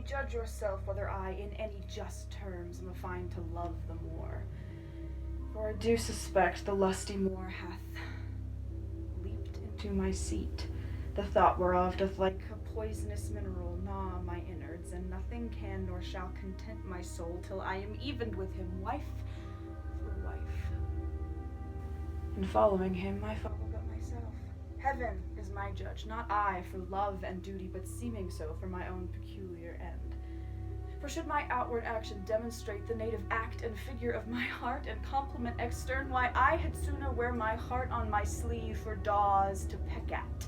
judge yourself whether I, in any just terms, am affined to love the Moor. For I do suspect the lusty Moor hath leaped into my seat, the thought whereof doth like a poisonous mineral gnaw my innards, and nothing can nor shall content my soul till I am evened with him, wife for wife. In following him, I follow but myself. Heaven is my judge, not I for love and duty, but seeming so for my own peculiar end. For should my outward action demonstrate the native act and figure of my heart, and compliment extern, why I had sooner wear my heart on my sleeve for daws to peck at.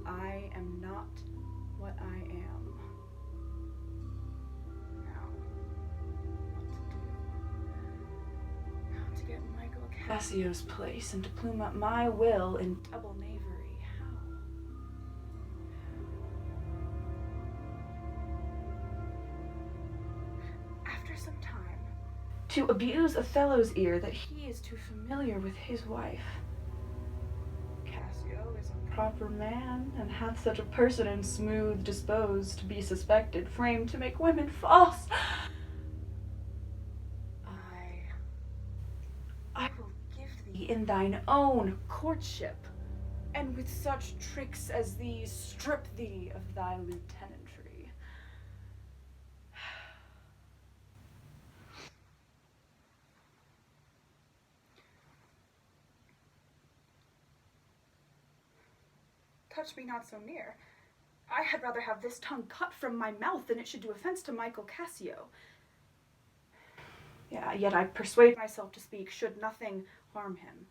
I am not what I am. Now, what to do? How to get Michael Cassio's place, and to plume up my will in double knavery. Some time, to abuse Othello's ear that he is too familiar with his wife. Cassio is a proper man, and hath such a person and smooth disposed to be suspected, framed to make women false. I will give thee in thine own courtship, and with such tricks as these strip thee of thy lieutenantry. Touch me not so near. I had rather have this tongue cut from my mouth than it should do offense to Michael Cassio. Yeah, yet I persuade myself to speak, should nothing harm him.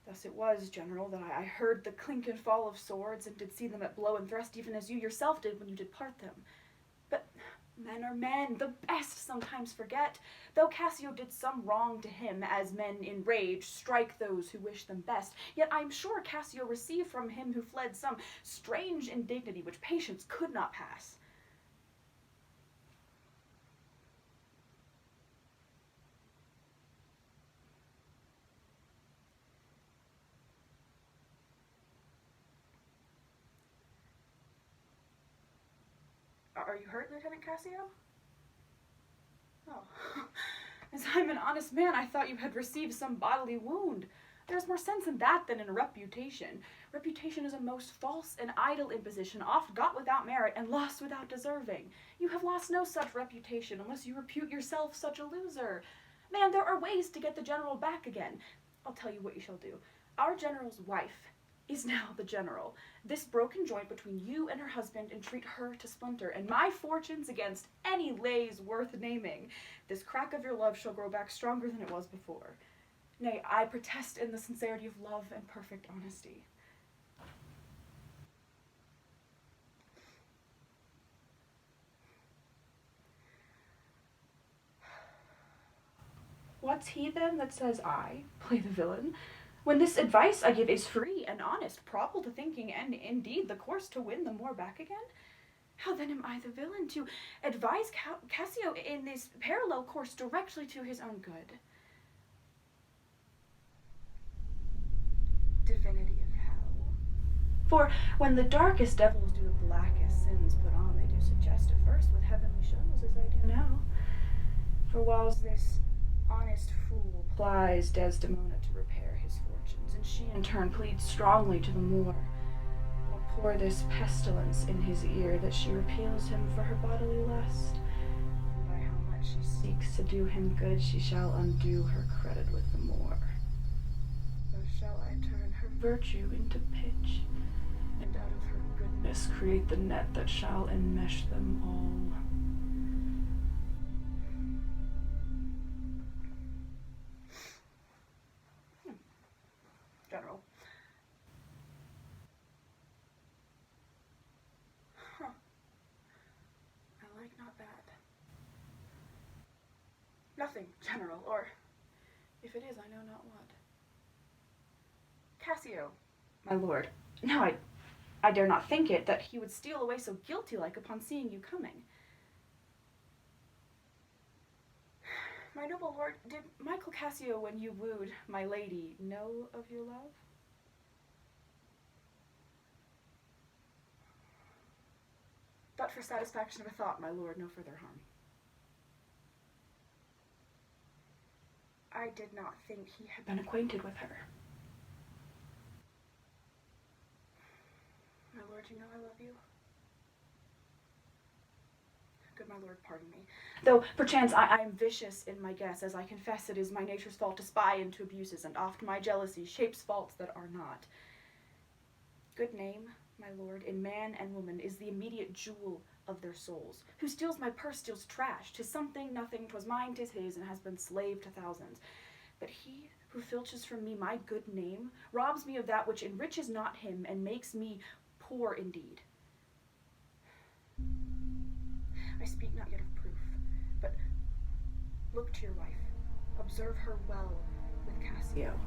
Thus it was, General, that I heard the clink and fall of swords, and did see them at blow and thrust, even as you yourself did when you did part them. But men are men, the best sometimes forget. Though Cassio did some wrong to him, as men in rage strike those who wish them best, yet I am sure Cassio received from him who fled some strange indignity which patience could not pass. Are you hurt, Lieutenant Cassio? Oh, as I'm an honest man, I thought you had received some bodily wound. There's more sense in that than in reputation. Reputation is a most false and idle imposition, oft got without merit and lost without deserving. You have lost no such reputation, unless you repute yourself such a loser. Man, there are ways to get the general back again. I'll tell you what you shall do. Our general's wife is now the general. This broken joint between you and her husband entreat her to splinter, and my fortunes against any lays worth naming. This crack of your love shall grow back stronger than it was before. Nay, I protest in the sincerity of love and perfect honesty. What's he then that says I play the villain? When this advice I give is free and honest, proper to thinking, and indeed the course to win the Moor back again? How then am I the villain to advise Cassio in this parallel course directly to his own good? Divinity of hell. For when the darkest devils do the blackest sins put on, they do suggest at first with heavenly shows, as I do now. For whilst this honest fool plies Desdemona to repair his fortunes, and she in turn pleads strongly to the Moor, will pour this pestilence in his ear that she repeals him for her bodily lust, and by how much she seeks to do him good, she shall undo her credit with the Moor. Thus shall I turn her virtue into pitch, and out of her goodness create the net that shall enmesh them all. General. Huh. I like not that. Nothing, General, or if it is, I know not what. Cassio, my lord, now I dare not think it, that he would steal away so guilty-like upon seeing you coming. My noble lord, did Michael Cassio, when you wooed my lady, know of your love? But but for satisfaction of a thought, my lord, no further harm. I did not think he had been acquainted with her. My lord, you know I love you. Good my lord, pardon me. Though, perchance, I am vicious in my guess, as I confess it is my nature's fault to spy into abuses, and oft my jealousy shapes faults that are not. Good name, my lord, in man and woman, is the immediate jewel of their souls. Who steals my purse steals trash. 'Tis something, nothing, 'twas mine, 'tis his, and has been slave to thousands. But he who filches from me my good name robs me of that which enriches not him, and makes me poor indeed. I speak not yet of proof, but look to your wife. Observe her well with Cassio.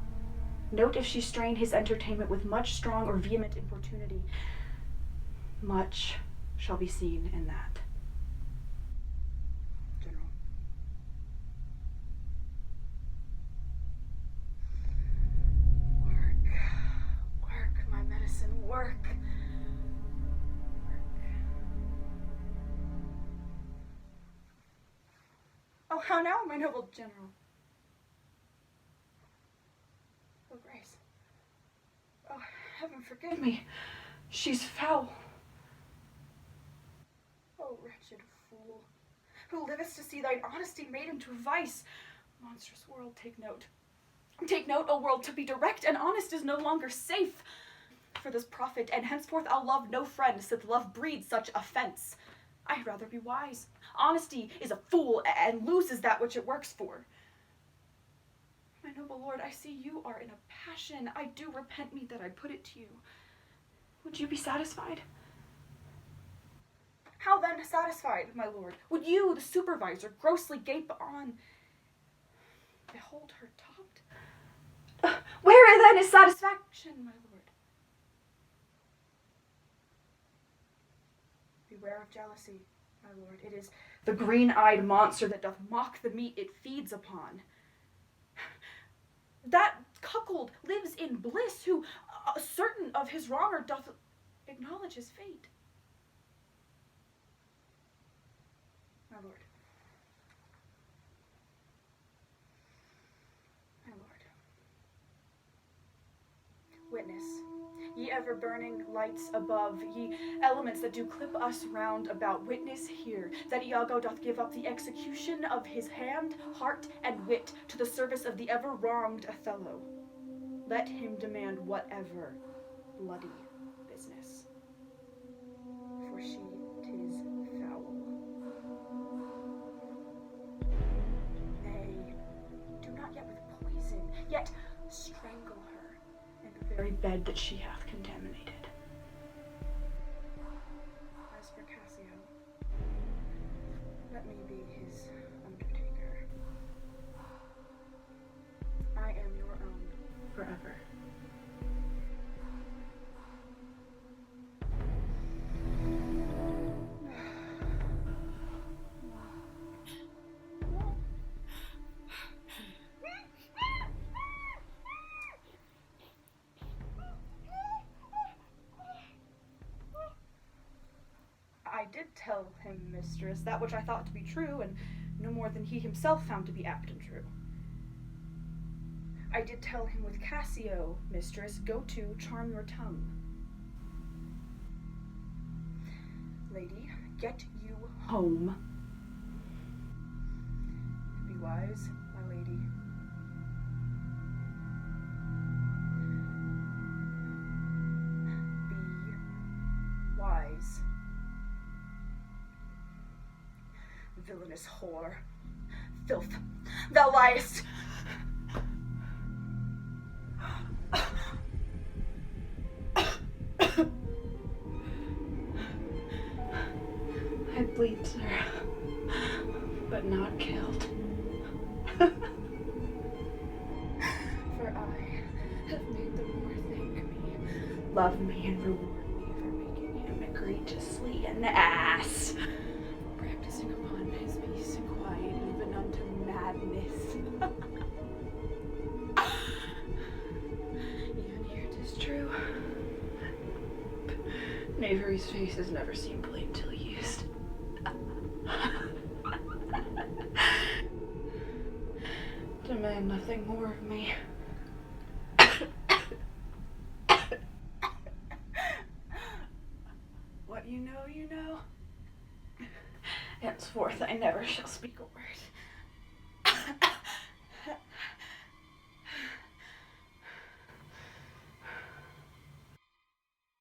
Note if she strain his entertainment with much strong or vehement importunity. Much shall be seen in that. General. Work, my medicine, work. Oh, how now, my noble general? Oh, Grace. Oh, heaven forgive me. She's foul. Oh, wretched fool, who livest to see thine honesty made into vice. Monstrous world, take note. Take note, O world, to be direct and honest is no longer safe. For this profit, and henceforth I'll love no friend, sith love breeds such offense. I'd rather be wise. Honesty is a fool, and loses that which it works for. My noble lord, I see you are in a passion. I do repent me that I put it to you. Would you be satisfied? How then satisfied, my lord? Would you, the supervisor, grossly gape on? Behold her topped. Where then is satisfaction, my lord? Beware of jealousy, my lord. It is the green-eyed monster that doth mock the meat it feeds upon. That cuckold lives in bliss, who, certain of his wronger, doth acknowledge his fate. My lord. My lord. Witness, ye ever-burning lights above, ye elements that do clip us round about, witness here that Iago doth give up the execution of his hand, heart, and wit to the service of the ever-wronged Othello. Let him demand whatever bloody business. For she 'tis foul. Nay, do not yet with poison, yet strangle her in the very bed that she hath contaminated. As for Cassio, let me be his undertaker. I am your own forever. I did tell him, mistress, that which I thought to be true, and no more than he himself found to be apt and true. I did tell him with Cassio, mistress, go to, charm your tongue. Lady, get you home. Be wise, my lady. Be wise. Villainous whore. Filth. Thou liest! I bleed, sir, but not killed. For I have made the Lord thank me, love me, and reward me for making him egregiously an ass, for practicing upon his peace and quiet even unto madness. Even here 'tis true. Knavery's face has never seemed plain till used. demand nothing more of me. What you know, you know. Henceforth I never shall speak a word.